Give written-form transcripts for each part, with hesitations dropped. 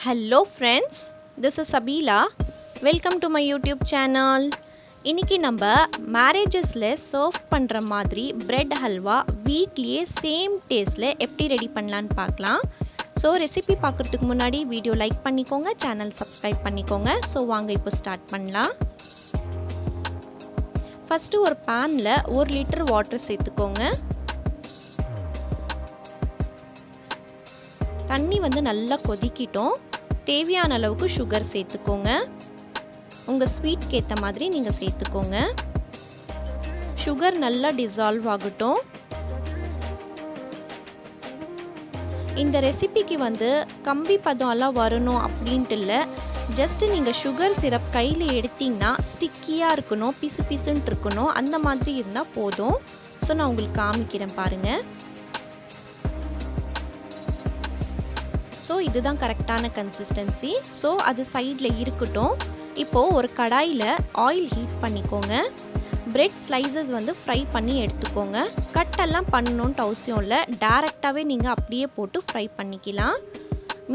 Hello friends, this is Sabila. Welcome to my YouTube channel. இன்னைக்கு நம்ம மேரேஜஸ்ல serve பண்ற மாதிரி பிரெட் ஹல்வா வீட்லயே சேம் டேஸ்ட்ல எப்படி ரெடி பண்ணலாம்னு பார்க்கலாம். சோ ரெசிபி பார்க்கிறதுக்கு முன்னாடி வீடியோ லைக் பண்ணிக்கோங்க, சேனல் சப்ஸ்கிரைப் பண்ணிக்கோங்க. சோ வாங்க இப்போ ஸ்டார்ட் பண்ணலாம். ஃபர்ஸ்ட் ஒரு panல 1 லிட்டர் வாட்டர் சேர்த்துக்கோங்க. தண்ணி வந்து நல்லா கொதிக்கிட்டோம். தேவையான அளவுக்கு சுகர் சேர்த்துக்கோங்க. உங்க ஸ்வீட்க்கு ஏத்த மாதிரி நீங்க சேர்த்துக்கோங்க. சுகர் நல்லா டிசால்வ் ஆகட்டும். இந்த ரெசிபிக்கு வந்து கம்பி பதம் எல்லாம் வரணும் அப்படின்ட்டு இல்ல. ஜஸ்ட் நீங்க சுகர் சிரப் கையில எடுத்தீங்கன்னா ஸ்டிக்கியா இருக்கணும், பிசு பிசுன்னு இருக்கணும், அந்த மாதிரி இருந்தா போதும். ஸோ நான் உங்களுக்கு காமிக்கிறேன் பாருங்க. ஸோ இதுதான் கரெக்டான கன்சிஸ்டன்சி. ஸோ அது சைடில் இருக்கட்டும். இப்போது ஒரு கடாயில் ஆயில் ஹீட் பண்ணிக்கோங்க. பிரெட் ஸ்லைசஸ் வந்து ஃப்ரை பண்ணி எடுத்துக்கோங்க. கட்டெல்லாம் பண்ணணுன்ட்டு அவசியம் இல்லை, டைரெக்டாகவே நீங்கள் அப்படியே போட்டு ஃப்ரை பண்ணிக்கலாம்.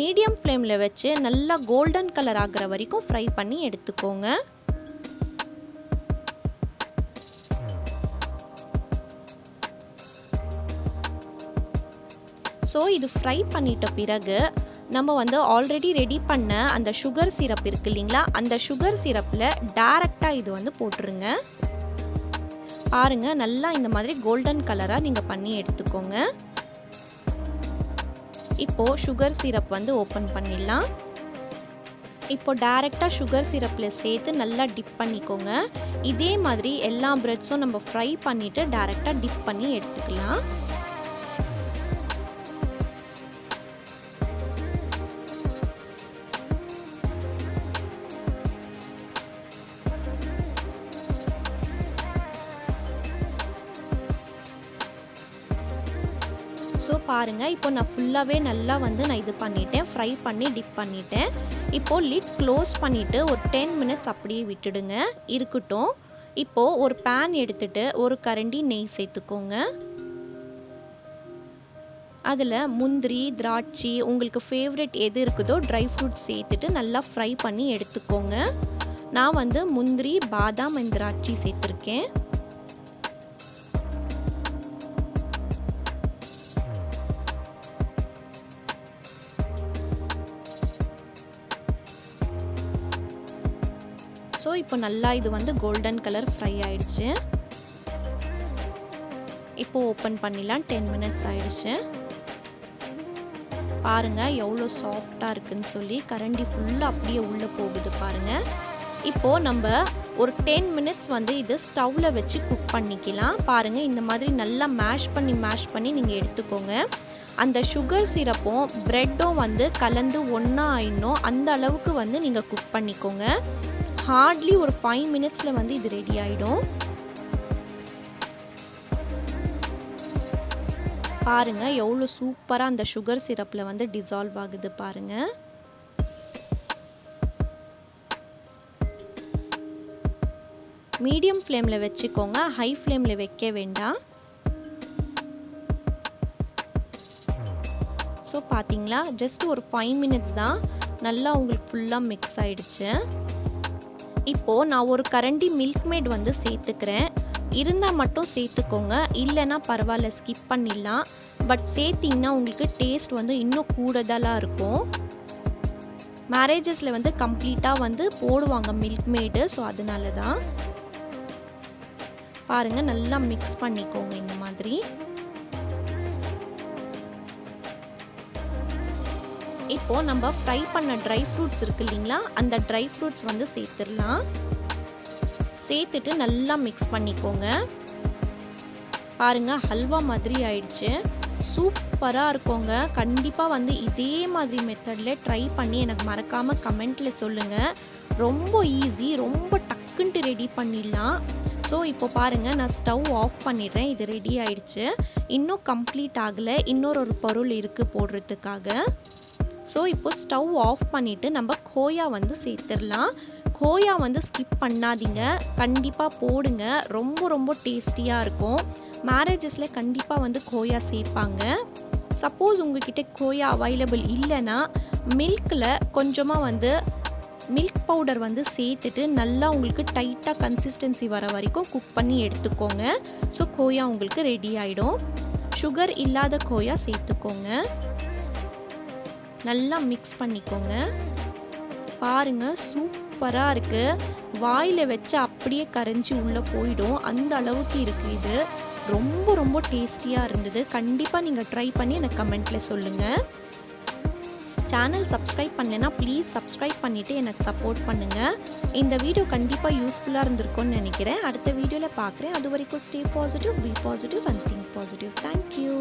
மீடியம் ஃப்ளேமில் வச்சு நல்லா கோல்டன் கலர் ஆகிற வரைக்கும் ஃப்ரை பண்ணி எடுத்துக்கோங்க. ஸோ இது ஃப்ரை பண்ணிட்ட பிறகு நம்ம வந்து ஆல்ரெடி ரெடி பண்ண அந்த சுகர் சிரப் இருக்கு இல்லைங்களா, அந்த சுகர் சிரப்பில் டைரெக்டாக இது வந்து போட்டுருங்க. பாருங்க, நல்லா இந்த மாதிரி கோல்டன் கலராக நீங்கள் பண்ணி எடுத்துக்கோங்க. இப்போ சுகர் சிரப் வந்து ஓப்பன் பண்ணிடலாம். இப்போ டைரெக்டாக சுகர் சிரப்பில் சேர்த்து நல்லா டிப் பண்ணிக்கோங்க. இதே மாதிரி எல்லா பிரெட்ஸும் நம்ம ஃப்ரை பண்ணிவிட்டு டைரெக்டாக டிப் பண்ணி எடுத்துக்கலாம். ஸோ பாருங்கள், இப்போ நான் ஃபுல்லாகவே நல்லா வந்து நான் இது பண்ணிட்டேன், ஃப்ரை பண்ணி டிப் பண்ணிட்டேன். இப்போது லிட் க்ளோஸ் பண்ணிவிட்டு ஒரு 10 மினிட்ஸ் அப்படியே விட்டுடுங்க, இருக்கட்டும். இப்போது ஒரு பேன் எடுத்துகிட்டு ஒரு கரண்டி நெய் சேர்த்துக்கோங்க. அதில் முந்திரி, திராட்சை, உங்களுக்கு ஃபேவரட் எது இருக்குதோ ட்ரை ஃப்ரூட்ஸ் சேர்த்துட்டு நல்லா ஃப்ரை பண்ணி எடுத்துக்கோங்க. நான் வந்து முந்திரி, பாதாம் அண்ட் திராட்சை சேர்த்துருக்கேன். ஸோ இப்போ நல்லா இது வந்து கோல்டன் கலர் ஃப்ரை ஆயிடுச்சு. இப்போ ஓப்பன் பண்ணிடலாம். 10 மினிட்ஸ் ஆயிடுச்சு. பாருங்க எவ்வளோ சாஃப்டாக இருக்குன்னு சொல்லி, கரண்டி ஃபுல்லாக அப்படியே உள்ளே போகுது பாருங்க. இப்போ நம்ம ஒரு 10 மினிட்ஸ் வந்து இது ஸ்டவ்வில் வச்சு குக் பண்ணிக்கலாம். பாருங்க, இந்த மாதிரி நல்லா மேஷ் பண்ணி நீங்கள் எடுத்துக்கோங்க. அந்த சுகர் சிரப்பும் பிரெட்டும் வந்து கலந்து ஒன்றா ஆயிடணும், அந்த அளவுக்கு வந்து நீங்கள் குக் பண்ணிக்கோங்க. ஹார்ட்லி ஒரு 5 மினிட்ஸில் வந்து இது ரெடி ஆகிடும். பாருங்க எவ்வளோ சூப்பராக அந்த சுகர் சிரப்பில் வந்து டிசால்வ் ஆகுது பாருங்க. மீடியம் ஃப்ளேமில் வச்சுக்கோங்க, ஹை ஃப்ளேமில் வைக்க வேண்டாம். ஸோ பார்த்தீங்களா, ஜஸ்ட் ஒரு 5 மினிட்ஸ் தான், நல்லா உங்களுக்கு ஃபுல்லாக மிக்ஸ் ஆயிடுச்சு. இப்போது நான் ஒரு கரண்டி மில்க் மேட் வந்து சேர்த்துக்கிறேன். இருந்தால் மட்டும் சேர்த்துக்கோங்க, இல்லைன்னா பரவாயில்ல ஸ்கிப் பண்ணிடலாம். பட் சேர்த்திங்கன்னா உங்களுக்கு டேஸ்ட் வந்து இன்னும் கூடுதலாக இருக்கும். மேரேஜஸில் வந்து கம்ப்ளீட்டாக வந்து போடுவாங்க மில்க் மேடு, ஸோ அதனால தான். பாருங்கள், நல்லா மிக்ஸ் பண்ணிக்கோங்க இந்த மாதிரி. இப்போ நம்ம ஃப்ரை பண்ண ட்ரை ஃப்ரூட்ஸ் இருக்கு இல்லைங்களா, அந்த ட்ரை ஃப்ரூட்ஸ் வந்து சேர்த்துடலாம். சேர்த்துட்டு நல்லா மிக்ஸ் பண்ணிக்கோங்க. பாருங்க, ஹல்வா மாதிரி ஆயிடுச்சு. சூப்பராக இருக்குங்க. கண்டிப்பாக வந்து இதே மாதிரி மெத்தடில் ட்ரை பண்ணி எனக்கு மறக்காமல் கமெண்ட்டில் சொல்லுங்கள். ரொம்ப ஈஸி, ரொம்ப டக்குன்ட்டு ரெடி பண்ணிடலாம். ஸோ இப்போ பாருங்கள், நான் ஸ்டவ் ஆஃப் பண்ணிடுறேன். இது ரெடி ஆயிடுச்சு. இன்னும் கம்ப்ளீட் ஆகலை, இன்னொரு பொருள் இருக்குது போடுறதுக்காக. ஸோ இப்போ ஸ்டவ் ஆஃப் பண்ணிவிட்டு நம்ம கோயா வந்து சேர்த்துடலாம். கோயா வந்து ஸ்கிப் பண்ணாதீங்க, கண்டிப்பாக போடுங்க. ரொம்ப ரொம்ப டேஸ்டியாக இருக்கும். மேரேஜஸில் கண்டிப்பாக வந்து கோயா சேர்ப்பாங்க. சப்போஸ் உங்ககிட்ட கோயா அவைலபிள் இல்லைன்னா மில்கில் கொஞ்சமாக வந்து மில்க் பவுடர் வந்து சேர்த்துட்டு நல்லா உங்களுக்கு டைட்டாக கன்சிஸ்டன்சி வர வரைக்கும் குக் பண்ணி எடுத்துக்கோங்க. ஸோ கோயா உங்களுக்கு ரெடி ஆகிடும். சுகர் இல்லாத கோயா சேர்த்துக்கோங்க. நல்லா மிக்ஸ் பண்ணிக்கோங்க. பாருங்கள் சூப்பராக இருக்குது. வாயில் வச்சு அப்படியே கரைஞ்சி உள்ளே போயிடும், அந்த அளவுக்கு இருக்குது. இது ரொம்ப ரொம்ப டேஸ்டியாக இருந்தது. கண்டிப்பாக நீங்கள் ட்ரை பண்ணி எனக்கு கமெண்ட்டில் சொல்லுங்கள். சேனல் சப்ஸ்கிரைப் பண்ணலைன்னா ப்ளீஸ் சப்ஸ்கிரைப் பண்ணிவிட்டு எனக்கு சப்போர்ட் பண்ணுங்கள். இந்த வீடியோ கண்டிப்பாக யூஸ்ஃபுல்லாக இருந்திருக்கும்னு நினைக்கிறேன். அடுத்த வீடியோவில் பார்க்குறேன். அது வரைக்கும் stay positive, be positive and think positive. Thank you.